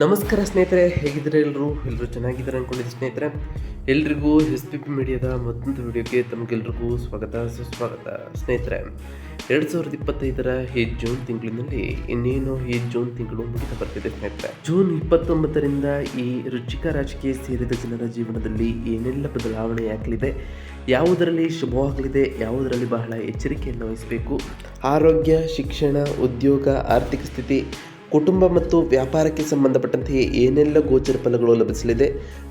ನಮಸ್ಕಾರ ಸ್ನೇಹಿತರೆ, ಹೇಗಿದ್ದಾರೆ ಎಲ್ಲರೂ ಚೆನ್ನಾಗಿದ್ದಾರೆ ಅಂದ್ಕೊಂಡಿದ್ದೆ ಸ್ನೇಹಿತರೆ. ಎಲ್ರಿಗೂ SPP ಮೀಡಿಯಾದ ಮತ್ತೊಂದು ವಿಡಿಯೋಗೆ ತಮಗೆಲ್ರಿಗೂ ಸುಸ್ವಾಗತ ಸ್ನೇಹಿತರೆ. 2025 ಈ ಜೂನ್ ತಿಂಗಳಿನಲ್ಲಿ ಇನ್ನೇನು ಈ ಜೂನ್ ತಿಂಗಳು ಮುಗಿತಾ ಬರ್ತಿದೆ ಸ್ನೇಹಿತರೆ. ಜೂನ್ 29ರಿಂದ ಈ ವೃಶ್ಚಿಕ ರಾಶಿಗೆ ಸೇರಿದ ಜನರ ಜೀವನದಲ್ಲಿ ಏನೆಲ್ಲ ಬದಲಾವಣೆ ಆಗಲಿದೆ, ಯಾವುದರಲ್ಲಿ ಶುಭವಾಗಲಿದೆ, ಯಾವುದರಲ್ಲಿ ಬಹಳ ಎಚ್ಚರಿಕೆಯನ್ನು ವಹಿಸಬೇಕು, ಆರೋಗ್ಯ, ಶಿಕ್ಷಣ, ಉದ್ಯೋಗ, ಆರ್ಥಿಕ ಸ್ಥಿತಿ, ಕುಟುಂಬ ಮತ್ತು ವ್ಯಾಪಾರಕ್ಕೆ ಸಂಬಂಧಪಟ್ಟಂತೆ ಏನೆಲ್ಲ ಗೋಚರ ಫಲಗಳು ಲಭಿಸಲಿದೆ,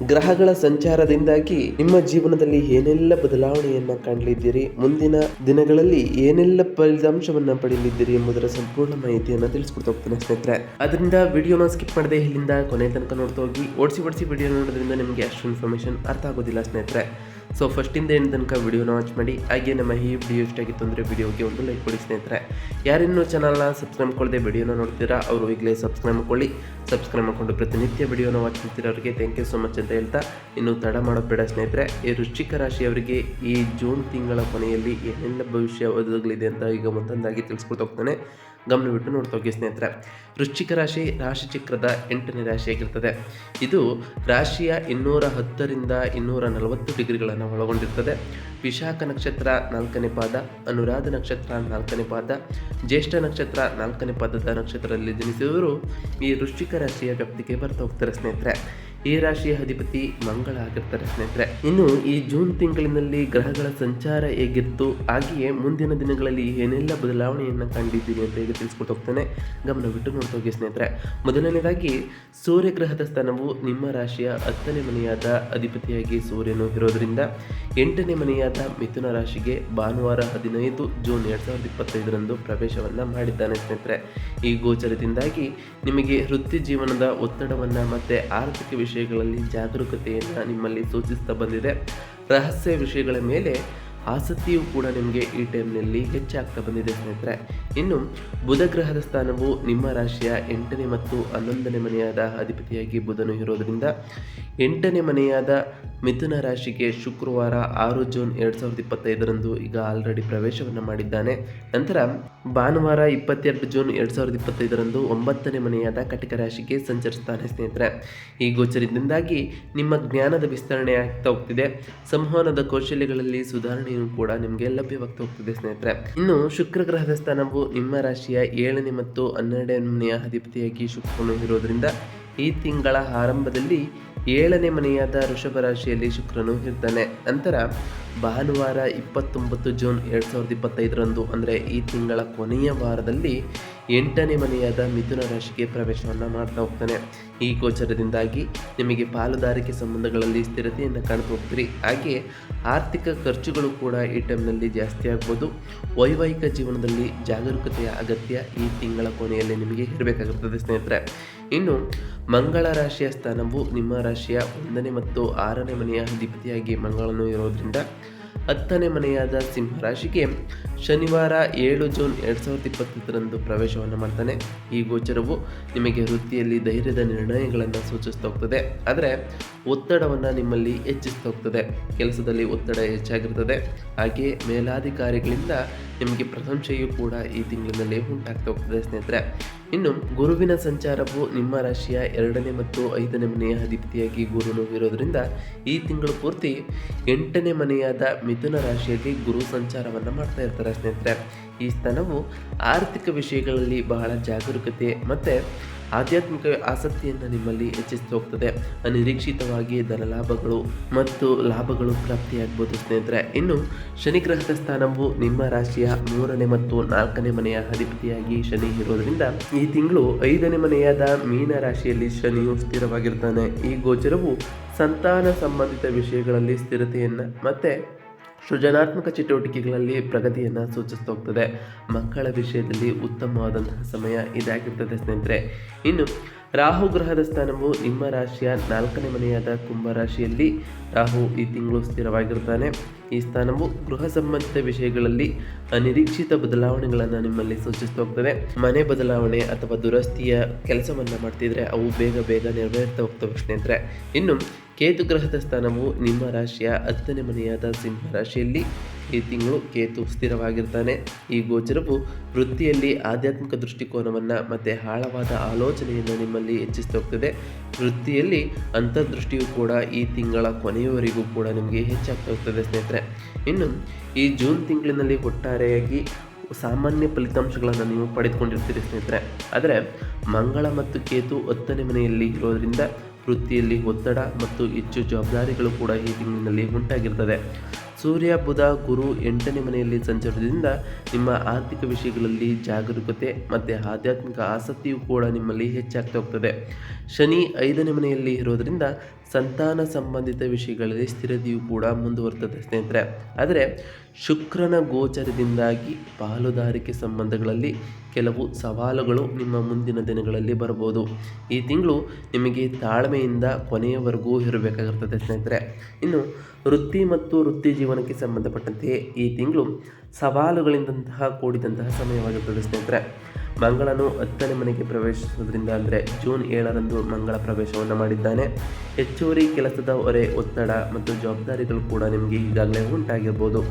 ಗ್ರಹಗಳ ಸಂಚಾರದಿಂದಾಗಿ ನಿಮ್ಮ ಜೀವನದಲ್ಲಿ ಏನೆಲ್ಲ ಬದಲಾವಣೆಯನ್ನು ಕಾಣಲಿದ್ದೀರಿ, ಮುಂದಿನ ದಿನಗಳಲ್ಲಿ ಏನೆಲ್ಲ ಫಲಿತಾಂಶವನ್ನು ಪಡೆಯಲಿದ್ದೀರಿ ಎಂಬುದರ ಸಂಪೂರ್ಣ ಮಾಹಿತಿಯನ್ನು ತಿಳಿಸ್ಕೊಡ್ತಾ ಹೋಗ್ತೇನೆ ಸ್ನೇಹಿತರೆ. ಅದರಿಂದ ವಿಡಿಯೋನ ಸ್ಕಿಪ್ ಮಾಡದೆ ಇಲ್ಲಿಂದ ಕೊನೆ ತನಕ ನೋಡ್ತಾ ಹೋಗಿ. ಓಡಿಸಿ ವಿಡಿಯೋ ನೋಡೋದ್ರಿಂದ ನಿಮಗೆ ಅಷ್ಟು ಇನ್ಫಾರ್ಮೇಷನ್ ಅರ್ಥ ಆಗೋದಿಲ್ಲ ಸ್ನೇಹಿತರೆ. ಸೊ ಫಸ್ಟಿಂದ ಏನು ತನಕ ವಿಡಿಯೋನ ವಾಚ್ ಮಾಡಿ. ಹಾಗೆ ನಮ್ಮ ಈ ವಿಡಿಯೋ ಇಷ್ಟ ಆಗಿತ್ತು ಅಂದರೆ ವಿಡಿಯೋಗೆ ಒಂದು ಲೈಕ್ ಕೊಡಿ ಸ್ನೇಹಿತರೆ. ಯಾರಿನ್ನೂ ಚಾನಲ್ನ ಸಬ್ಸ್ಕ್ರೈಬ್ ಮಾಡ್ಕೊಳ್ಳದೆ ವಿಡಿಯೋನ ನೋಡ್ತೀರಾ ಅವರು ಈಗಲೇ ಸಬ್ಸ್ಕ್ರೈಬ್ ಮಾಡ್ಕೊಳ್ಳಿ. ಸಬ್ಸ್ಕ್ರೈಬ್ ಮಾಡಿಕೊಂಡು ಪ್ರತಿನಿತ್ಯ ವಿಡಿಯೋನ ವಾಚ್ ಮಾಡ್ತೀರಾ ಅವರಿಗೆ ಥ್ಯಾಂಕ್ ಯು ಸೊ ಮಚ್ ಅಂತ ಹೇಳ್ತಾ, ಇನ್ನು ತಡ ಮಾಡೋದು ಬೇಡ ಸ್ನೇಹಿತರೆ. ಈ ವೃಶ್ಚಿಕ ರಾಶಿಯವರಿಗೆ ಈ ಜೂನ್ ತಿಂಗಳ ಕೊನೆಯಲ್ಲಿ ಏನೆಲ್ಲ ಭವಿಷ್ಯ ಒದಗಲಿದೆ ಅಂತ ಈಗ ಒಂದೊಂದಾಗಿ ತಿಳಿಸ್ಕೊಡ್ತಾ ಹೋಗ್ತಾನೆ. ಗಮನವಿಟ್ಟು ನೋಡ್ತಾ ಹೋಗಿ ಸ್ನೇಹಿತರೆ. ವೃಶ್ಚಿಕ ರಾಶಿ ರಾಶಿಚಕ್ರದ 8ನೇ ರಾಶಿಯಾಗಿರ್ತದೆ. ಇದು ರಾಶಿಯ 210ರಿಂದ 240 ಡಿಗ್ರಿಗಳನ್ನು ಒಳಗೊಂಡಿರ್ತದೆ. ವಿಶಾಖ ನಕ್ಷತ್ರ 4ನೇ ಪಾದ, ಅನುರಾಧ ನಕ್ಷತ್ರ 4ನೇ ಪಾದ, ಜ್ಯೇಷ್ಠ ನಕ್ಷತ್ರ 4ನೇ ಪಾದದ ನಕ್ಷತ್ರದಲ್ಲಿ ಜನಿಸಿದವರು ಈ ವೃಶ್ಚಿಕ ರಾಶಿಯ ವ್ಯಾಪ್ತಿಗೆ ಬರ್ತಾ ಹೋಗ್ತಾರೆ ಸ್ನೇಹಿತರೆ. ಈ ರಾಶಿಯ ಅಧಿಪತಿ ಮಂಗಳ ಆಗಿರ್ತಾರೆ ಸ್ನೇಹಿತರೆ. ಇನ್ನು ಈ ಜೂನ್ ತಿಂಗಳಿನಲ್ಲಿ ಗ್ರಹಗಳ ಸಂಚಾರ ಹೇಗಿತ್ತು, ಹಾಗೆಯೇ ಮುಂದಿನ ದಿನಗಳಲ್ಲಿ ಏನೆಲ್ಲ ಬದಲಾವಣೆಯನ್ನು ಕಂಡಿದ್ದೀನಿ ಅಂತ ಈಗ ತಿಳಿಸ್ಕೊಟ್ಟು ಹೋಗ್ತಾನೆ. ಗಮನವಿಟ್ಟು ನೋಡ್ತಾ ಹೋಗಿ ಸ್ನೇಹಿತರೆ. ಮೊದಲನೇದಾಗಿ ಸೂರ್ಯಗ್ರಹದ ಸ್ಥಾನವು ನಿಮ್ಮ ರಾಶಿಯ 10ನೇ ಮನೆಯಾದ ಅಧಿಪತಿಯಾಗಿ ಸೂರ್ಯನು ಇರೋದ್ರಿಂದ 8ನೇ ಮನೆಯಾದ ಮಿಥುನ ರಾಶಿಗೆ ಭಾನುವಾರ 15 ಜೂನ್ 2025ರಂದು ಪ್ರವೇಶವನ್ನು ಮಾಡಿದ್ದಾನೆ ಸ್ನೇಹಿತರೆ. ಈ ಗೋಚರದಿಂದಾಗಿ ನಿಮಗೆ ವೃತ್ತಿ ಜೀವನದ ಒತ್ತಡವನ್ನು ಮತ್ತು ಆರ್ಥಿಕ ವಿಷಯಗಳಲ್ಲಿ ಜಾಗರೂಕತೆಯನ್ನು ನಿಮ್ಮಲ್ಲಿ ಸೂಚಿಸ್ತಾ ಬಂದಿದೆ. ರಹಸ್ಯ ವಿಷಯಗಳ ಮೇಲೆ ಆಸಕ್ತಿಯೂ ಕೂಡ ನಿಮಗೆ ಈ ಟೈಮ್ನಲ್ಲಿ ಹೆಚ್ಚಾಗ್ತಾ ಬಂದಿದೆ ಸ್ನೇಹಿತರೆ. ಇನ್ನು ಬುಧ ಗ್ರಹದ ಸ್ಥಾನವು ನಿಮ್ಮ ರಾಶಿಯ 8ನೇ ಮತ್ತು 11ನೇ ಮನೆಯಾದ ಅಧಿಪತಿಯಾಗಿ ಬುಧನು ಇರೋದರಿಂದ 8ನೇ ಮನೆಯಾದ ಮಿಥುನ ರಾಶಿಗೆ ಶುಕ್ರವಾರ 6 ಜೂನ್ 2025ರಂದು ಈಗ ಆಲ್ರೆಡಿ ಪ್ರವೇಶವನ್ನು ಮಾಡಿದ್ದಾನೆ. ನಂತರ ಭಾನುವಾರ 22 ಜೂನ್ 2025ರಂದು 9ನೇ ಮನೆಯಾದ ಕಟಕ ರಾಶಿಗೆ ಸಂಚರಿಸ್ತಾನೆ ಸ್ನೇಹಿತರೆ. ಈ ಗೋಚರದಿಂದಾಗಿ ನಿಮ್ಮ ಜ್ಞಾನದ ವಿಸ್ತರಣೆ ಆಗ್ತಾ ಹೋಗ್ತಿದೆ. ಸಂವಹನದ ಕೌಶಲ್ಯಗಳಲ್ಲಿ ಸುಧಾರಣೆಯೂ ಕೂಡ ನಿಮಗೆ ಲಭ್ಯವಾಗ್ತಾ ಹೋಗ್ತಿದೆ ಸ್ನೇಹಿತರೆ. ಇನ್ನು ಶುಕ್ರ ಗ್ರಹದ ಸ್ಥಾನವು ನಿಮ್ಮ ರಾಶಿಯ 7ನೇ ಮತ್ತು 12ನೇ ಮನೆಯ ಅಧಿಪತಿಯಾಗಿ ಶುಕ್ರನು ಇರೋದ್ರಿಂದ ಈ ತಿಂಗಳ ಆರಂಭದಲ್ಲಿ 7ನೇ ಮನೆಯಾದ ವೃಷಭ ರಾಶಿಯಲ್ಲಿ ಶುಕ್ರನು ಇರ್ತಾನೆ. ನಂತರ ಭಾನುವಾರ 29 ಜೂನ್ 2025ರಂದು ಅಂದರೆ ಈ ತಿಂಗಳ ಕೊನೆಯ ವಾರದಲ್ಲಿ 8ನೇ ಮನೆಯಾದ ಮಿಥುನ ರಾಶಿಗೆ ಪ್ರವೇಶವನ್ನು ಮಾಡ್ತಾ ಹೋಗ್ತಾನೆ. ಈ ಗೋಚರದಿಂದಾಗಿ ನಿಮಗೆ ಪಾಲುದಾರಿಕೆ ಸಂಬಂಧಗಳಲ್ಲಿ ಸ್ಥಿರತೆಯನ್ನು ಕಾಣ್ತಾ ಹೋಗ್ತೀರಿ. ಹಾಗೆ ಆರ್ಥಿಕ ಖರ್ಚುಗಳು ಕೂಡ ಈ ಟೈಮ್ನಲ್ಲಿ ಜಾಸ್ತಿ ಆಗ್ಬೋದು. ವೈವಾಹಿಕ ಜೀವನದಲ್ಲಿ ಜಾಗರೂಕತೆಯ ಅಗತ್ಯ ಈ ತಿಂಗಳ ಕೊನೆಯಲ್ಲಿ ನಿಮಗೆ ಇರಬೇಕಾಗಿರ್ತದೆ ಸ್ನೇಹಿತರೆ. ಇನ್ನು ಮಂಗಳ ರಾಶಿಯ ಸ್ಥಾನವು ನಿಮ್ಮ ರಾಶಿಯ 1ನೇ ಮತ್ತು 6ನೇ ಮನೆಯ ಅಧಿಪತಿಯಾಗಿ ಮಂಗಳನು ಇರೋದ್ರಿಂದ 10ನೇ ಮನೆಯಾದ ಸಿಂಹ ರಾಶಿಗೆ ಶನಿವಾರ 7 ಜೂನ್ 2025ರಂದು ಪ್ರವೇಶವನ್ನು ಮಾಡ್ತಾನೆ. ಈ ಗೋಚರವು ನಿಮಗೆ ವೃತ್ತಿಯಲ್ಲಿ ಧೈರ್ಯದ ನಿರ್ಣಯಗಳನ್ನು ಸೂಚಿಸ್ತಾ ಹೋಗ್ತದೆ. ಆದರೆ ಒತ್ತಡವನ್ನು ನಿಮ್ಮಲ್ಲಿ ಹೆಚ್ಚಿಸ್ತಾ ಹೋಗ್ತದೆ. ಕೆಲಸದಲ್ಲಿ ಒತ್ತಡ ಹೆಚ್ಚಾಗಿರ್ತದೆ. ಹಾಗೆಯೇ ಮೇಲಾಧಿಕಾರಿಗಳಿಂದ ನಿಮಗೆ ಪ್ರಶಂಸೆಯೂ ಕೂಡ ಈ ತಿಂಗಳಿನಲ್ಲಿ ಉಂಟಾಗ್ತಾ ಹೋಗ್ತದೆ ಸ್ನೇಹಿತರೆ. ಇನ್ನು ಗುರುವಿನ ಸಂಚಾರವು ನಿಮ್ಮ ರಾಶಿಯ 2ನೇ ಮತ್ತು 5ನೇ ಮನೆಯ ಅಧಿಪತಿಯಾಗಿ ಗುರುನು ಇರೋದ್ರಿಂದ ಈ ತಿಂಗಳು ಪೂರ್ತಿ 8ನೇ ಮನೆಯಾದ ಮಿಥುನ ರಾಶಿಯಲ್ಲಿ ಗುರು ಸಂಚಾರವನ್ನು ಮಾಡ್ತಾ ಇರ್ತಾರೆ ಸ್ನೇಹಿತರೆ. ಈ ಸ್ಥಾನವು ಆರ್ಥಿಕ ವಿಷಯಗಳಲ್ಲಿ ಬಹಳ ಜಾಗರೂಕತೆ ಮತ್ತು ಆಧ್ಯಾತ್ಮಿಕ ಆಸಕ್ತಿಯನ್ನು ನಿಮ್ಮಲ್ಲಿ ಹೆಚ್ಚಿಸ್ತಾ ಹೋಗ್ತದೆ. ಅನಿರೀಕ್ಷಿತವಾಗಿ ಧನಲಾಭಗಳು ಮತ್ತು ಲಾಭಗಳು ಪ್ರಾಪ್ತಿಯಾಗ್ಬೋದು ಸ್ನೇಹಿತರೆ. ಇನ್ನು ಶನಿ ಗ್ರಹದ ಸ್ಥಾನವು ನಿಮ್ಮ ರಾಶಿಯ 3ನೇ ಮತ್ತು 4ನೇ ಮನೆಯ ಅಧಿಪತಿಯಾಗಿ ಶನಿ ಇರೋದ್ರಿಂದ ಈ ತಿಂಗಳು 5ನೇ ಮನೆಯಾದ ಮೀನ ರಾಶಿಯಲ್ಲಿ ಶನಿಯು ಸ್ಥಿರವಾಗಿರ್ತಾನೆ. ಈ ಗೋಚರವು ಸಂತಾನ ಸಂಬಂಧಿತ ವಿಷಯಗಳಲ್ಲಿ ಸ್ಥಿರತೆಯನ್ನು ಮತ್ತು ಸೃಜನಾತ್ಮಕ ಚಟುವಟಿಕೆಗಳಲ್ಲಿ ಪ್ರಗತಿಯನ್ನು ಸೂಚಿಸ್ತಾ ಹೋಗ್ತದೆ. ಮಕ್ಕಳ ವಿಷಯದಲ್ಲಿ ಉತ್ತಮವಾದಂತಹ ಸಮಯ ಇದಾಗಿರ್ತದೆ ಸ್ನೇಹಿತರೆ. ಇನ್ನು ರಾಹು ಗ್ರಹದ ಸ್ಥಾನವು ನಿಮ್ಮ ರಾಶಿಯ 4ನೇ ಮನೆಯಾದ ಕುಂಭ ರಾಶಿಯಲ್ಲಿ ರಾಹು ಈ ತಿಂಗಳು ಸ್ಥಿರವಾಗಿರ್ತಾನೆ. ಈ ಸ್ಥಾನವು ಗೃಹ ಸಂಬಂಧಿತ ವಿಷಯಗಳಲ್ಲಿ ಅನಿರೀಕ್ಷಿತ ಬದಲಾವಣೆಗಳನ್ನು ನಿಮ್ಮಲ್ಲಿ ಸೂಚಿಸ್ತಾ ಹೋಗ್ತದೆ. ಮನೆ ಬದಲಾವಣೆ ಅಥವಾ ದುರಸ್ತಿಯ ಕೆಲಸವನ್ನು ಮಾಡ್ತಿದ್ರೆ ಅವು ಬೇಗ ನೆರವೇರ್ತಾ ಹೋಗ್ತವೆ ಸ್ನೇಹಿತರೆ. ಇನ್ನು ಕೇತು ಗ್ರಹದ ಸ್ಥಾನವು ನಿಮ್ಮ ರಾಶಿಯ 10ನೇ ಮನೆಯಾದ ಸಿಂಹ ರಾಶಿಯಲ್ಲಿ ಈ ತಿಂಗಳು ಕೇತು ಸ್ಥಿರವಾಗಿರ್ತಾನೆ. ಈ ಗೋಚರವು ವೃತ್ತಿಯಲ್ಲಿ ಆಧ್ಯಾತ್ಮಿಕ ದೃಷ್ಟಿಕೋನವನ್ನು ಮತ್ತು ಆಳವಾದ ಆಲೋಚನೆಯನ್ನು ನಿಮ್ಮಲ್ಲಿ ಹೆಚ್ಚಿಸ್ತಾ ಹೋಗ್ತದೆ. ವೃತ್ತಿಯಲ್ಲಿ ಅಂತರ್ದೃಷ್ಟಿಯು ಕೂಡ ಈ ತಿಂಗಳ ಕೊನೆಯವರೆಗೂ ಕೂಡ ನಿಮಗೆ ಹೆಚ್ಚಾಗ್ತಾ ಹೋಗ್ತದೆ ಸ್ನೇಹಿತರೆ. ಇನ್ನು ಈ ಜೂನ್ ತಿಂಗಳಿನಲ್ಲಿ ಒಟ್ಟಾರೆಯಾಗಿ ಸಾಮಾನ್ಯ ಫಲಿತಾಂಶಗಳನ್ನು ನೀವು ಪಡೆದುಕೊಂಡಿರ್ತೀರಿ ಸ್ನೇಹಿತರೆ. ಆದರೆ ಮಂಗಳ ಮತ್ತು ಕೇತು 10ನೇ ಮನೆಯಲ್ಲಿ ಇರೋದರಿಂದ ವೃತ್ತಿಯಲ್ಲಿ ಒತ್ತಡ ಮತ್ತು ಹೆಚ್ಚು ಜವಾಬ್ದಾರಿಗಳು ಕೂಡ ಈ ತಿಂಗಳಿನಲ್ಲಿ ಉಂಟಾಗಿರ್ತದೆ. ಸೂರ್ಯ ಬುಧ ಗುರು 8ನೇ ಮನೆಯಲ್ಲಿ ಸಂಚರಿಸುವುದರಿಂದ ನಿಮ್ಮ ಆರ್ಥಿಕ ವಿಷಯಗಳಲ್ಲಿ ಜಾಗರೂಕತೆ ಮತ್ತು ಆಧ್ಯಾತ್ಮಿಕ ಆಸಕ್ತಿಯು ಕೂಡ ನಿಮ್ಮಲ್ಲಿ ಹೆಚ್ಚಾಗ್ತಾ ಹೋಗ್ತದೆ. ಶನಿ 5ನೇ ಮನೆಯಲ್ಲಿ ಇರೋದರಿಂದ ಸಂತಾನ ಸಂಬಂಧಿತ ವಿಷಯಗಳಲ್ಲಿ ಸ್ಥಿರತೆಯು ಕೂಡ ಮುಂದುವರ್ತದೆ ಸ್ನೇಹಿತರೆ. ಆದರೆ ಶುಕ್ರನ ಗೋಚರದಿಂದಾಗಿ ಪಾಲುದಾರಿಕೆ ಸಂಬಂಧಗಳಲ್ಲಿ ಕೆಲವು ಸವಾಲುಗಳು ನಿಮ್ಮ ಮುಂದಿನ ದಿನಗಳಲ್ಲಿ ಬರಬಹುದು. ಈ ತಿಂಗಳು ನಿಮಗೆ ತಾಳ್ಮೆಯಿಂದ ಕೊನೆಯವರೆಗೂ ಇರಬೇಕಾಗಿರ್ತದೆ ಸ್ನೇಹಿತರೆ. ಇನ್ನು ವೃತ್ತಿ ಮತ್ತು ವೃತ್ತಿ ಜೀವನಕ್ಕೆ ಸಂಬಂಧಪಟ್ಟಂತೆ ಈ ತಿಂಗಳು ಸವಾಲುಗಳಿಂದಂತಹ ಕೂಡಿದಂತಹ ಸಮಯವಾಗಿರ್ತದೆ ಸ್ನೇಹಿತರೆ. ಮಂಗಳನು 10ನೇ ಮನೆಗೆ ಪ್ರವೇಶಿಸುವುದರಿಂದ ಅಂದರೆ ಜೂನ್ 7ರಂದು ಮಂಗಳ ಪ್ರವೇಶವನ್ನು ಮಾಡಿದ್ದಾನೆ. ಹೆಚ್ಚುವರಿ ಕೆಲಸದ ಹೊರೆ, ಒತ್ತಡ ಮತ್ತು ಜವಾಬ್ದಾರಿಗಳು ಕೂಡ ನಿಮಗೆ ಈಗಾಗಲೇ ಉಂಟಾಗಿರ್ಬೋದು.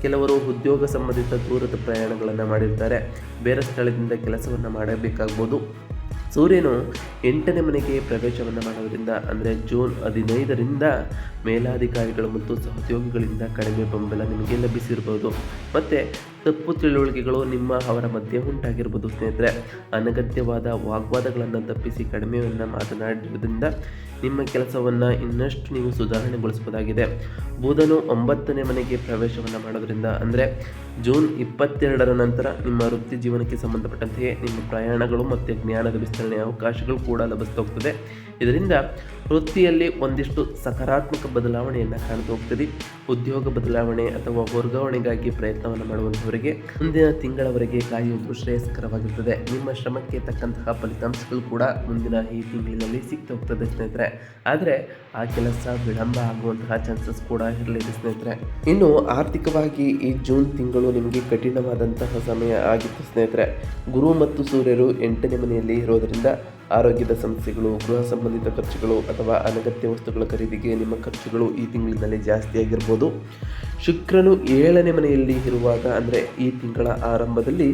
ಕೆಲವರು ಉದ್ಯೋಗ ಸಂಬಂಧಿತ ದೂರದ ಪ್ರಯಾಣಗಳನ್ನು ಮಾಡಿರ್ತಾರೆ. ಬೇರೆ ಸ್ಥಳದಿಂದ ಕೆಲಸವನ್ನು ಮಾಡಬೇಕಾಗ್ಬೋದು. ಸೂರ್ಯನು 8ನೇ ಮನೆಗೆ ಪ್ರವೇಶವನ್ನು ಮಾಡೋದರಿಂದ ಅಂದರೆ ಜೂನ್ 15ರಿಂದ ಮೇಲಾಧಿಕಾರಿಗಳು ಮತ್ತು ಸಹೋದ್ಯೋಗಿಗಳಿಂದ ಕಡಿಮೆ ಬೆಂಬಲ ನಿಮಗೆ ಲಭಿಸಿರ್ಬೋದು. ಮತ್ತು ತಪ್ಪು ತಿಳುವಳಿಕೆಗಳು ಅವರ ಮಧ್ಯೆ ಉಂಟಾಗಿರ್ಬೋದು ಸ್ನೇಹಿತರೆ. ಅನಗತ್ಯವಾದ ವಾಗ್ವಾದಗಳನ್ನು ತಪ್ಪಿಸಿ ಕಡಿಮೆಯನ್ನು ಮಾತನಾಡಿರೋದ್ರಿಂದ ನಿಮ್ಮ ಕೆಲಸವನ್ನು ಇನ್ನಷ್ಟು ನೀವು ಸುಧಾರಣೆಗೊಳಿಸಬಹುದಾಗಿದೆ. ಬುಧನು 9ನೇ ಮನೆಗೆ ಪ್ರವೇಶವನ್ನು ಮಾಡೋದ್ರಿಂದ ಅಂದರೆ ಜೂನ್ 22ರ ನಂತರ ನಿಮ್ಮ ವೃತ್ತಿ ಜೀವನಕ್ಕೆ ಸಂಬಂಧಪಟ್ಟಂತೆಯೇ ನಿಮ್ಮ ಪ್ರಯಾಣಗಳು ಮತ್ತು ಜ್ಞಾನದ ವಿಸ್ತರಣೆಯ ಅವಕಾಶಗಳು ಕೂಡ ಲಭಿಸ್ತಾ ಹೋಗ್ತದೆ. ಇದರಿಂದ ವೃತ್ತಿಯಲ್ಲಿ ಒಂದಿಷ್ಟು ಸಕಾರಾತ್ಮಕ ಬದಲಾವಣೆಯನ್ನು ಕಾಣ್ತಾ ಹೋಗ್ತದೆ. ಉದ್ಯೋಗ ಬದಲಾವಣೆ ಅಥವಾ ವರ್ಗಾವಣೆಗಾಗಿ ಪ್ರಯತ್ನವನ್ನು ಮಾಡುವಂಥವರಿಗೆ ಮುಂದಿನ ತಿಂಗಳವರೆಗೆ ಕಾಯುವುದು ಶ್ರೇಯಸ್ಕರವಾಗಿರ್ತದೆ. ನಿಮ್ಮ ಶ್ರಮಕ್ಕೆ ತಕ್ಕಂತಹ ಫಲಿತಾಂಶಗಳು ಕೂಡ ಮುಂದಿನ ಈ ತಿಂಗಳಿನಲ್ಲಿ ಸಿಗ್ತಾ ಹೋಗ್ತದೆ ಸ್ನೇಹಿತರೆ. ಆದರೆ ಆ ಕೆಲಸ ವಿಳಂಬ ಆಗುವಂತಹ ಚಾನ್ಸಸ್ ಕೂಡ ಇರಲಿದೆ ಸ್ನೇಹಿತರೆ. ಇನ್ನು ಆರ್ಥಿಕವಾಗಿ ಈ ಜೂನ್ ತಿಂಗಳು ನಿಮಗೆ ಕಠಿಣವಾದಂತಹ ಸಮಯ ಆಗಿತ್ತು ಸ್ನೇಹಿತರೆ. ಗುರು ಮತ್ತು ಸೂರ್ಯರು 8ನೇ ಮನೆಯಲ್ಲಿ ಇರೋದರಿಂದ ಆರೋಗ್ಯದ ಸಮಸ್ಯೆಗಳು, ಗೃಹ ಸಂಬಂಧಿತ ಖರ್ಚುಗಳು ಅಥವಾ ಅನಗತ್ಯ ವಸ್ತುಗಳ ಖರೀದಿಗೆ ನಿಮ್ಮ ಖರ್ಚುಗಳು ಈ ತಿಂಗಳಿನಲ್ಲಿ ಜಾಸ್ತಿ ಆಗಿರ್ಬೋದು. ಶುಕ್ರನು 7ನೇ ಮನೆಯಲ್ಲಿ ಇರುವಾಗ ಅಂದರೆ ಈ ತಿಂಗಳ ಆರಂಭದಲ್ಲಿ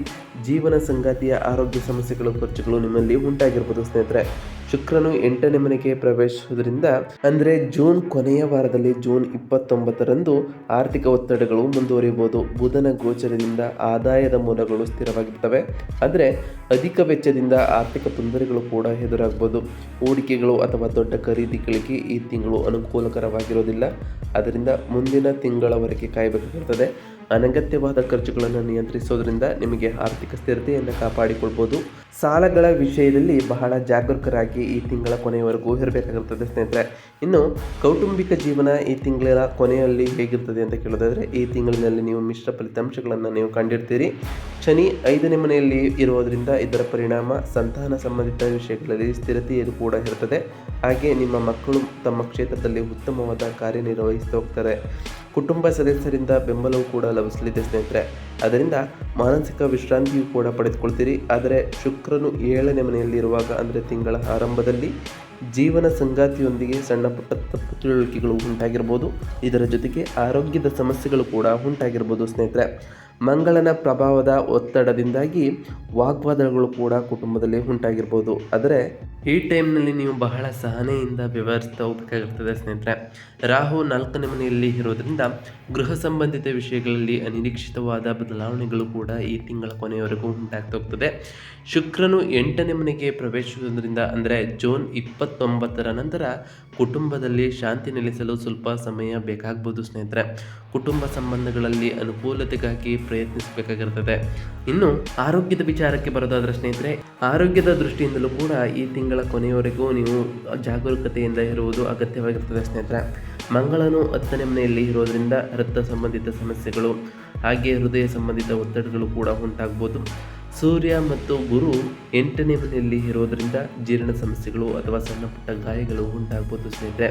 ಜೀವನ ಸಂಗಾತಿಯ ಆರೋಗ್ಯ ಸಮಸ್ಯೆಗಳು, ಖರ್ಚುಗಳು ನಿಮ್ಮಲ್ಲಿ ಉಂಟಾಗಿರ್ಬೋದು ಸ್ನೇಹಿತರೆ. ಶುಕ್ರನು 8ನೇ ಮನೆಗೆ ಪ್ರವೇಶಿಸುವುದರಿಂದ ಅಂದರೆ ಜೂನ್ ಕೊನೆಯ ವಾರದಲ್ಲಿ ಜೂನ್ 29ರಂದು ಆರ್ಥಿಕ ಒತ್ತಡಗಳು ಮುಂದುವರಿಯಬಹುದು. ಬುಧನ ಗೋಚರದಿಂದ ಆದಾಯದ ಮೂಲಗಳು ಸ್ಥಿರವಾಗಿರ್ತವೆ. ಆದರೆ ಅಧಿಕ ವೆಚ್ಚದಿಂದ ಆರ್ಥಿಕ ತೊಂದರೆಗಳು ಕೂಡ ಎದುರಾಗಬಹುದು. ಹೂಡಿಕೆಗಳು ಅಥವಾ ದೊಡ್ಡ ಖರೀದಿಗಳಿಗೆ ಈ ತಿಂಗಳು ಅನುಕೂಲಕರವಾಗಿರೋದಿಲ್ಲ. ಅದರಿಂದ ಮುಂದಿನ ತಿಂಗಳವರೆಗೆ ಕಾಯಬೇಕಾಗುತ್ತದೆ. ಅನಗತ್ಯವಾದ ಖರ್ಚುಗಳನ್ನು ನಿಯಂತ್ರಿಸೋದ್ರಿಂದ ನಿಮಗೆ ಆರ್ಥಿಕ ಸ್ಥಿರತೆಯನ್ನು ಕಾಪಾಡಿಕೊಳ್ಬೋದು. ಸಾಲಗಳ ವಿಷಯದಲ್ಲಿ ಬಹಳ ಜಾಗರೂಕರಾಗಿ ಈ ತಿಂಗಳ ಕೊನೆಯವರೆಗೂ ಇರಬೇಕಾಗಿರ್ತದೆ ಸ್ನೇಹಿತರೆ. ಇನ್ನು ಕೌಟುಂಬಿಕ ಜೀವನ ಈ ತಿಂಗಳ ಕೊನೆಯಲ್ಲಿ ಹೇಗಿರ್ತದೆ ಅಂತ ಕೇಳೋದಾದರೆ ಈ ತಿಂಗಳಿನಲ್ಲಿ ನೀವು ಮಿಶ್ರ ಫಲಿತಾಂಶಗಳನ್ನು ನೀವು ಕಂಡಿರ್ತೀರಿ. ಶನಿ 5ನೇ ಮನೆಯಲ್ಲಿ ಇರೋದರಿಂದ ಇದರ ಪರಿಣಾಮ ಸಂತಾನ ಸಂಬಂಧಿತ ವಿಷಯಗಳಲ್ಲಿ ಸ್ಥಿರತೆಯದು ಕೂಡ ಇರ್ತದೆ. ಹಾಗೆ ನಿಮ್ಮ ಮಕ್ಕಳು ತಮ್ಮ ಕ್ಷೇತ್ರದಲ್ಲಿ ಉತ್ತಮವಾದ ಕಾರ್ಯನಿರ್ವಹಿಸ್ತಾ ಹೋಗ್ತಾರೆ. ಕುಟುಂಬ ಸದಸ್ಯರಿಂದ ಬೆಂಬಲವೂ ಕೂಡ ಲಭಿಸಲಿದೆ ಸ್ನೇಹಿತರೆ. ಅದರಿಂದ ಮಾನಸಿಕ ವಿಶ್ರಾಂತಿಯೂ ಕೂಡ ಪಡೆದುಕೊಳ್ತೀರಿ. ಆದರೆ ಶುಕ್ರನು 7ನೇ ಮನೆಯಲ್ಲಿ ಇರುವಾಗ ಅಂದರೆ ತಿಂಗಳ ಆರಂಭದಲ್ಲಿ ಜೀವನ ಸಂಗಾತಿಯೊಂದಿಗೆ ಸಣ್ಣ ಪುಟ್ಟ ತಪ್ಪು ತಿಳುವಳಿಕೆಗಳು ಉಂಟಾಗಿರ್ಬೋದು. ಇದರ ಜೊತೆಗೆ ಆರೋಗ್ಯದ ಸಮಸ್ಯೆಗಳು ಕೂಡ ಉಂಟಾಗಿರ್ಬೋದು ಸ್ನೇಹಿತರೆ. ಮಂಗಳನ ಪ್ರಭಾವದ ಒತ್ತಡದಿಂದಾಗಿ ವಾಗ್ವಾದಗಳು ಕೂಡ ಕುಟುಂಬದಲ್ಲಿ ಉಂಟಾಗಿರ್ಬೋದು. ಆದರೆ ಈ ಟೈಮ್ನಲ್ಲಿ ನೀವು ಬಹಳ ಸಹನೆಯಿಂದ ವ್ಯವಹರಿಸ್ತಾ ಹೋಗಬೇಕಾಗಿರ್ತದೆ ಸ್ನೇಹಿತರೆ. ರಾಹು 4ನೇ ಮನೆಯಲ್ಲಿ ಇರೋದ್ರಿಂದ ಗೃಹ ಸಂಬಂಧಿತ ವಿಷಯಗಳಲ್ಲಿ ಅನಿರೀಕ್ಷಿತವಾದ ಬದಲಾವಣೆಗಳು ಕೂಡ ಈ ತಿಂಗಳ ಕೊನೆಯವರೆಗೂ ಉಂಟಾಗ್ತಾ ಹೋಗ್ತದೆ. ಶುಕ್ರನು 8ನೇ ಮನೆಗೆ ಪ್ರವೇಶಿಸುವುದರಿಂದ ಅಂದರೆ ಜೂನ್ 29ರ ನಂತರ ಕುಟುಂಬದಲ್ಲಿ ಶಾಂತಿ ನೆಲೆಸಲು ಸ್ವಲ್ಪ ಸಮಯ ಬೇಕಾಗ್ಬೋದು ಸ್ನೇಹಿತರೆ. ಕುಟುಂಬ ಸಂಬಂಧಗಳಲ್ಲಿ ಅನುಕೂಲತೆಗಾಗಿ ಪ್ರಯತ್ನಿಸಬೇಕಾಗಿರ್ತದೆ. ಇನ್ನು ಆರೋಗ್ಯದ ವಿಚಾರಕ್ಕೆ ಬರೋದಾದ್ರೆ ಸ್ನೇಹಿತರೆ, ಆರೋಗ್ಯದ ದೃಷ್ಟಿಯಿಂದಲೂ ಕೂಡ ಈ ತಿಂಗಳ ಕೊನೆಯವರೆಗೂ ನೀವು ಜಾಗರೂಕತೆಯಿಂದ ಇರುವುದು ಅಗತ್ಯವಾಗಿರ್ತದೆ ಸ್ನೇಹಿತರೆ. ಮಂಗಳನು 10ನೇ ಮನೆಯಲ್ಲಿ ಇರೋದರಿಂದ ರಕ್ತ ಸಂಬಂಧಿತ ಸಮಸ್ಯೆಗಳು ಹಾಗೆ ಹೃದಯ ಸಂಬಂಧಿತ ಒತ್ತಡಗಳು ಕೂಡ ಉಂಟಾಗ್ಬೋದು. ಸೂರ್ಯ ಮತ್ತು ಗುರು 8ನೇ ಮನೆಯಲ್ಲಿ ಇರೋದರಿಂದ ಜೀರ್ಣ ಸಮಸ್ಯೆಗಳು ಅಥವಾ ಸಣ್ಣ ಪುಟ್ಟ ಗಾಯಗಳು ಉಂಟಾಗ್ಬೋದು ಸ್ನೇಹಿತರೆ.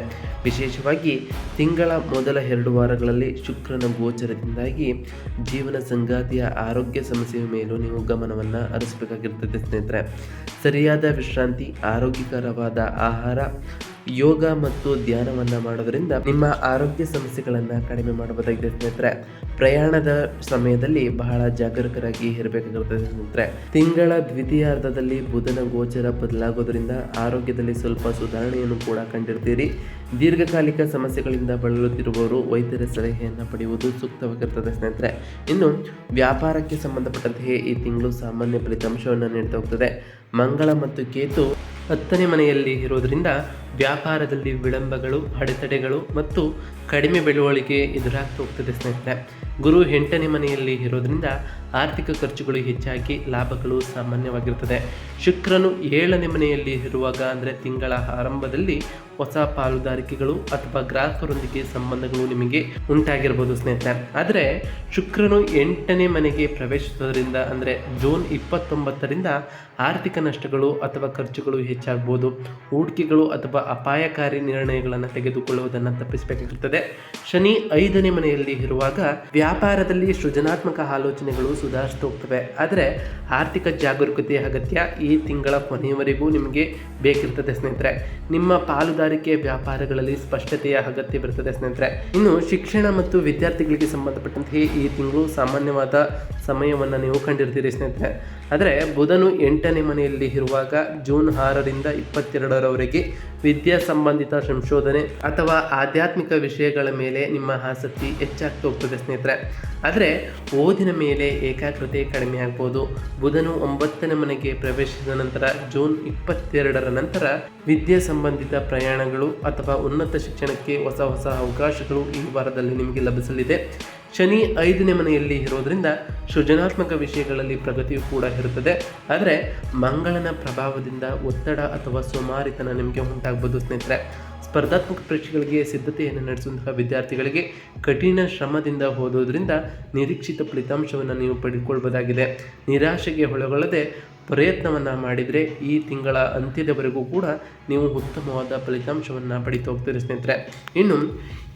ವಿಶೇಷವಾಗಿ ತಿಂಗಳ ಮೊದಲ 2 ವಾರಗಳಲ್ಲಿ ಶುಕ್ರನ ಗೋಚರದಿಂದಾಗಿ ಜೀವನ ಸಂಗಾತಿಯ ಆರೋಗ್ಯ ಸಮಸ್ಯೆಯ ಮೇಲೂ ನೀವು ಗಮನವನ್ನು ಹರಿಸಬೇಕಾಗಿರ್ತದೆ ಸ್ನೇಹಿತರೆ. ಸರಿಯಾದ ವಿಶ್ರಾಂತಿ, ಆರೋಗ್ಯಕರವಾದ ಆಹಾರ ಯೋಗ ಮತ್ತು ಧ್ಯಾನವನ್ನು ಮಾಡೋದ್ರಿಂದ ನಿಮ್ಮ ಆರೋಗ್ಯ ಸಮಸ್ಯೆಗಳನ್ನು ಕಡಿಮೆ ಮಾಡಬಹುದಾಗಿದೆ ಸ್ನೇಹಿತರೆ. ಪ್ರಯಾಣದ ಸಮಯದಲ್ಲಿ ಬಹಳ ಜಾಗರೂಕರಾಗಿ ಇರಬೇಕಾಗಿರುತ್ತದೆ ಸ್ನೇಹಿತರೆ. ತಿಂಗಳ ದ್ವಿತೀಯಾರ್ಧದಲ್ಲಿ ಬುಧನ ಗೋಚರ ಬದಲಾಗೋದ್ರಿಂದ ಆರೋಗ್ಯದಲ್ಲಿ ಸ್ವಲ್ಪ ಸುಧಾರಣೆಯನ್ನು ಕೂಡ ಕಂಡಿರ್ತೀರಿ. ದೀರ್ಘಕಾಲಿಕ ಸಮಸ್ಯೆಗಳಿಂದ ಬಳಲುತ್ತಿರುವವರು ವೈದ್ಯರ ಸಲಹೆಯನ್ನು ಪಡೆಯುವುದು ಸೂಕ್ತವಾಗಿರುತ್ತದೆ ಸ್ನೇಹಿತರೆ. ಇನ್ನು ವ್ಯಾಪಾರಕ್ಕೆ ಸಂಬಂಧಪಟ್ಟಂತೆಯೇ ಈ ತಿಂಗಳು ಸಾಮಾನ್ಯ ಫಲಿತಾಂಶವನ್ನು ನೀಡ್ತಾ ಹೋಗ್ತದೆ. ಮಂಗಳ ಮತ್ತು ಕೇತು 10ನೇ ಮನೆಯಲ್ಲಿ ಇರೋದ್ರಿಂದ ವ್ಯಾಪಾರದಲ್ಲಿ ವಿಳಂಬಗಳು, ಅಡೆತಡೆಗಳು ಮತ್ತು ಕಡಿಮೆ ಬೆಳವಣಿಗೆ ಎದುರಾಗ್ತಾ ಹೋಗ್ತದೆ ಸ್ನೇಹಿತರೆ. ಗುರು 8ನೇ ಮನೆಯಲ್ಲಿ ಇರೋದ್ರಿಂದ ಆರ್ಥಿಕ ಖರ್ಚುಗಳು ಹೆಚ್ಚಾಗಿ ಲಾಭಗಳು ಸಾಮಾನ್ಯವಾಗಿರ್ತದೆ. ಶುಕ್ರನು 7ನೇ ಮನೆಯಲ್ಲಿ ಇರುವಾಗ ಅಂದರೆ ತಿಂಗಳ ಆರಂಭದಲ್ಲಿ ಹೊಸ ಪಾಲುದಾರಿಕೆಗಳು ಅಥವಾ ಗ್ರಾಹಕರೊಂದಿಗೆ ಸಂಬಂಧಗಳು ನಿಮಗೆ ಉಂಟಾಗಿರ್ಬೋದು ಸ್ನೇಹಿತರೆ. ಆದರೆ ಶುಕ್ರನು 8ನೇ ಮನೆಗೆ ಪ್ರವೇಶಿಸೋದ್ರಿಂದ ಅಂದರೆ ಜೂನ್ 29ರಿಂದ ಆರ್ಥಿಕ ನಷ್ಟಗಳು ಅಥವಾ ಖರ್ಚುಗಳು ಹೆಚ್ಚಾಗ್ಬೋದು. ಹೂಡಿಕೆಗಳು ಅಥವಾ ಅಪಾಯಕಾರಿ ನಿರ್ಣಯಗಳನ್ನು ತೆಗೆದುಕೊಳ್ಳುವುದನ್ನು ತಪ್ಪಿಸಬೇಕಾಗುತ್ತದೆ. ಶನಿ 5ನೇ ಮನೆಯಲ್ಲಿ ಇರುವಾಗ ವ್ಯಾಪಾರದಲ್ಲಿ ಸೃಜನಾತ್ಮಕ ಆಲೋಚನೆಗಳು ಸುಧಾರಿಸ್ತಾ ಹೋಗ್ತವೆ. ಆದರೆ ಆರ್ಥಿಕ ಜಾಗರೂಕತೆಯ ಅಗತ್ಯ ಈ ತಿಂಗಳ ಕೊನೆಯವರೆಗೂ ನಿಮಗೆ ಬೇಕಿರ್ತದೆ ಸ್ನೇಹಿತರೆ. ನಿಮ್ಮ ಪಾಲುದಾರಿಕೆ ವ್ಯಾಪಾರಗಳಲ್ಲಿ ಸ್ಪಷ್ಟತೆಯ ಅಗತ್ಯವಿರುತ್ತದೆ ಸ್ನೇಹಿತರೆ. ಇನ್ನು ಶಿಕ್ಷಣ ಮತ್ತು ವಿದ್ಯಾರ್ಥಿಗಳಿಗೆ ಸಂಬಂಧಪಟ್ಟಂತೆ ಈ ತಿಂಗಳು ಸಾಮಾನ್ಯವಾದ ಸಮಯವನ್ನು ನೀವು ಕಂಡಿರ್ತೀರಿ ಸ್ನೇಹಿತರೆ. ಆದರೆ ಬುಧನು 8ನೇ ಮನೆಯಲ್ಲಿ ಇರುವಾಗ ಜೂನ್ 6ರಿಂದ 22ರವರೆಗೆ ವಿದ್ಯಾ ಸಂಬಂಧಿತ ಸಂಶೋಧನೆ ಅಥವಾ ಆಧ್ಯಾತ್ಮಿಕ ವಿಷಯಗಳ ಮೇಲೆ ನಿಮ್ಮ ಆಸಕ್ತಿ ಹೆಚ್ಚಾಗ್ತಾ ಹೋಗ್ತದೆ ಸ್ನೇಹಿತರೆ. ಆದರೆ ಓದಿನ ಮೇಲೆ ಏಕಾಗ್ರತೆ ಕಡಿಮೆ ಆಗ್ಬೋದು. ಬುಧನು 9ನೇ ಮನೆಗೆ ಪ್ರವೇಶಿಸಿದ ನಂತರ ಜೂನ್ 22ರ ನಂತರ ವಿದ್ಯಾ ಸಂಬಂಧಿತ ಪ್ರಯಾಣಗಳು ಅಥವಾ ಉನ್ನತ ಶಿಕ್ಷಣಕ್ಕೆ ಹೊಸ ಅವಕಾಶಗಳು ಈ ವಾರದಲ್ಲಿ ನಿಮಗೆ ಲಭಿಸಲಿದೆ. ಶನಿ 5ನೇ ಮನೆಯಲ್ಲಿ ಇರೋದ್ರಿಂದ ಸೃಜನಾತ್ಮಕ ವಿಷಯಗಳಲ್ಲಿ ಪ್ರಗತಿಯು ಕೂಡ ಇರುತ್ತದೆ. ಆದರೆ ಮಂಗಳನ ಪ್ರಭಾವದಿಂದ ಒತ್ತಡ ಅಥವಾ ಸೋಮಾರಿತನ ನಿಮಗೆ ಉಂಟಾಗ್ಬೋದು ಸ್ನೇಹಿತರೆ. ಸ್ಪರ್ಧಾತ್ಮಕ ಪರೀಕ್ಷೆಗಳಿಗೆ ಸಿದ್ಧತೆಯನ್ನು ನಡೆಸುವಂತಹ ವಿದ್ಯಾರ್ಥಿಗಳಿಗೆ ಕಠಿಣ ಶ್ರಮದಿಂದ ಓದೋದ್ರಿಂದ ನಿರೀಕ್ಷಿತ ಫಲಿತಾಂಶವನ್ನು ನೀವು ಪಡೆದುಕೊಳ್ಬೋದಾಗಿದೆ. ನಿರಾಶೆಗೆ ಒಳಗೊಳ್ಳದೆ ಪ್ರಯತ್ನವನ್ನು ಮಾಡಿದರೆ ಈ ತಿಂಗಳ ಅಂತ್ಯದವರೆಗೂ ಕೂಡ ನೀವು ಉತ್ತಮವಾದ ಫಲಿತಾಂಶವನ್ನು ಪಡಿತಾ ಹೋಗ್ತೀರಿ ಸ್ನೇಹಿತರೆ. ಇನ್ನು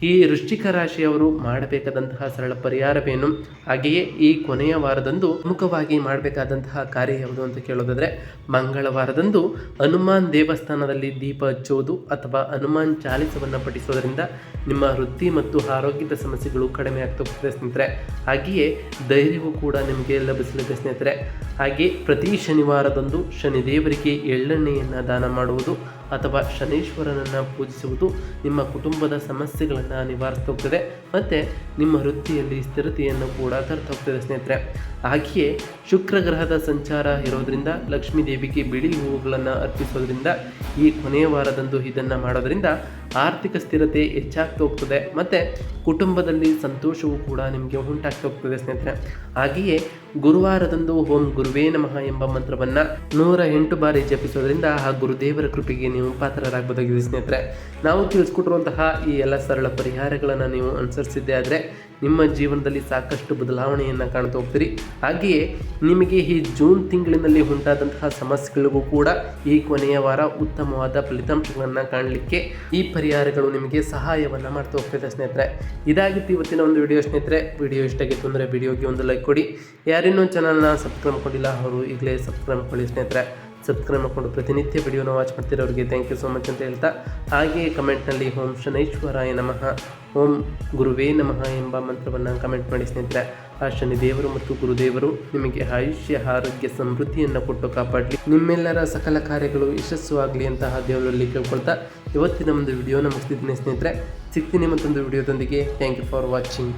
ಈ ವೃಶ್ಚಿಕ ರಾಶಿಯವರು ಮಾಡಬೇಕಾದಂತಹ ಸರಳ ಪರಿಹಾರವೇನು, ಹಾಗೆಯೇ ಈ ಕೊನೆಯ ವಾರದಂದು ಪ್ರಮುಖವಾಗಿ ಮಾಡಬೇಕಾದಂತಹ ಕಾರ್ಯ ಯಾವುದು ಅಂತ ಕೇಳೋದಾದರೆ, ಮಂಗಳವಾರದಂದು ಹನುಮಾನ್ ದೇವಸ್ಥಾನದಲ್ಲಿ ದೀಪ ಹಚ್ಚುವುದು ಅಥವಾ ಹನುಮಾನ್ ಚಾಲಿಸವನ್ನು ಪಠಿಸೋದರಿಂದ ನಿಮ್ಮ ವೃತ್ತಿ ಮತ್ತು ಆರೋಗ್ಯದ ಸಮಸ್ಯೆಗಳು ಕಡಿಮೆ ಆಗ್ತಾ ಹೋಗ್ತದೆ ಸ್ನೇಹಿತರೆ. ಹಾಗೆಯೇ ಧೈರ್ಯವೂ ಕೂಡ ನಿಮಗೆ ಲಭಿಸಲಿದೆ ಸ್ನೇಹಿತರೆ. ಹಾಗೆ ಪ್ರತಿ ಶನಿವಾರದಂದು ಶನಿದೇವರಿಗೆ ಎಳ್ಳೆಣ್ಣೆಯನ್ನು ದಾನ ಮಾಡುವುದು ಅಥವಾ ಶನೀಶ್ವರನನ್ನು ಪೂಜಿಸುವುದು ನಿಮ್ಮ ಕುಟುಂಬದ ಸಮಸ್ಯೆಗಳನ್ನು ನಿವಾರಿಸ್ತಾ ಹೋಗ್ತದೆ ಮತ್ತು ನಿಮ್ಮ ವೃತ್ತಿಯಲ್ಲಿ ಸ್ಥಿರತೆಯನ್ನು ಕೂಡ ತರ್ತಾ ಹೋಗ್ತದೆ ಸ್ನೇಹಿತರೆ. ಹಾಗೆಯೇ ಶುಕ್ರ ಗ್ರಹದ ಸಂಚಾರ ಇರೋದರಿಂದ ಲಕ್ಷ್ಮೀ ದೇವಿಗೆ ಬಿಳಿ ಹೂವುಗಳನ್ನು ಅರ್ಪಿಸೋದ್ರಿಂದ ಈ ಕೊನೆಯ ವಾರದಂದು ಇದನ್ನು ಮಾಡೋದರಿಂದ ಆರ್ಥಿಕ ಸ್ಥಿರತೆ ಹೆಚ್ಚಾಗ್ತಾ ಹೋಗ್ತದೆ ಮತ್ತು ಕುಟುಂಬದಲ್ಲಿ ಸಂತೋಷವೂ ಕೂಡ ನಿಮಗೆ ಉಂಟಾಗ್ತಾ ಹೋಗ್ತದೆ ಸ್ನೇಹಿತರೆ. ಹಾಗೆಯೇ ಗುರುವಾರದಂದು ಓಂ ಗುರುವೇ ನಮಃ ಎಂಬ ಮಂತ್ರವನ್ನು 108 ಬಾರಿ ಜಪಿಸೋದ್ರಿಂದ ಆ ಗುರುದೇವರ ಕೃಪೆಗೆ ನೀವು ಪಾತ್ರರಾಗಬಹುದಾಗಿದೆ ಸ್ನೇಹಿತರೆ. ನಾವು ತಿಳಿಸ್ಕೊಟ್ಟಿರುವಂತಹ ಈ ಎಲ್ಲ ಸರಳ ಪರಿಹಾರಗಳನ್ನು ನೀವು ಅನುಸರಿಸಿದ್ದೆ ಆದರೆ ನಿಮ್ಮ ಜೀವನದಲ್ಲಿ ಸಾಕಷ್ಟು ಬದಲಾವಣೆಯನ್ನು ಕಾಣ್ತಾ ಹೋಗ್ತೀರಿ. ಹಾಗೆಯೇ ನಿಮಗೆ ಈ ಜೂನ್ ತಿಂಗಳಿನಲ್ಲಿ ಉಂಟಾದಂತಹ ಸಮಸ್ಯೆಗಳಿಗೂ ಕೂಡ ಈ ಕೊನೆಯ ವಾರ ಉತ್ತಮವಾದ ಫಲಿತಾಂಶಗಳನ್ನು ಕಾಣಲಿಕ್ಕೆ ಈ ಪರಿಹಾರಗಳು ನಿಮಗೆ ಸಹಾಯವನ್ನು ಮಾಡ್ತಾ ಹೋಗ್ತದೆ ಸ್ನೇಹಿತರೆ. ಇದಾಗಿತ್ತು ಇವತ್ತಿನ ಒಂದು ವಿಡಿಯೋ ಸ್ನೇಹಿತರೆ. ವಿಡಿಯೋ ಇಷ್ಟ ಆಗಿತ್ತು ಅಂದರೆ ವಿಡಿಯೋಗೆ ಒಂದು ಲೈಕ್ ಕೊಡಿ. ಯಾರಿನ್ನೂ ಚಾನಲ್ನ ಸಬ್ಸ್ಕ್ರೈಬ್ ಮಾಡ್ಕೊಂಡಿಲ್ಲ ಅವರು ಈಗಲೇ ಸಬ್ಸ್ಕ್ರೈಬ್ ಮಾಡ್ಕೊಳ್ಳಿ ಸ್ನೇಹಿತರೆ. ಸಬ್ಸ್ಕ್ರೈಬ್ ಮಾಡಿಕೊಂಡು ಪ್ರತಿನಿತ್ಯ ವಿಡಿಯೋನ ವಾಚ್ ಮಾಡ್ತಿರೋರಿಗೆ ಥ್ಯಾಂಕ್ ಯು ಸೋ ಮಚ್ ಅಂತ ಹೇಳ್ತಾ, ಹಾಗೆಯೇ ಕಮೆಂಟ್ನಲ್ಲಿ ಓಂ ಶನೈಶ್ವರಾಯ ನಮಃ ಓಂ ಗುರುವೇ ನಮಃ ಎಂಬ ಮಂತ್ರವನ್ನು ಕಮೆಂಟ್ ಮಾಡಿ ಸ್ನೇಹಿತರೆ. ಆ ಶನಿದೇವರು ಮತ್ತು ಗುರುದೇವರು ನಿಮಗೆ ಆಯುಷ್ಯ ಆರೋಗ್ಯ ಸಮೃದ್ಧಿಯನ್ನು ಕೊಟ್ಟು ಕಾಪಾಡಲಿ, ನಿಮ್ಮೆಲ್ಲರ ಸಕಲ ಕಾರ್ಯಗಳು ಯಶಸ್ಸು ಆಗಲಿ ಅಂತಹ ದೇವರಲ್ಲಿ ಕೇಳ್ಕೊಳ್ತಾ ಇವತ್ತಿನ ಒಂದು ವಿಡಿಯೋನ ಮುಗಿಸ್ತಿದ್ದೀನಿ ಸ್ನೇಹಿತರೆ. ಸಿಗ್ತೀನಿ ಮತ್ತೊಂದು ವಿಡಿಯೋದೊಂದಿಗೆ. Thank you for watching.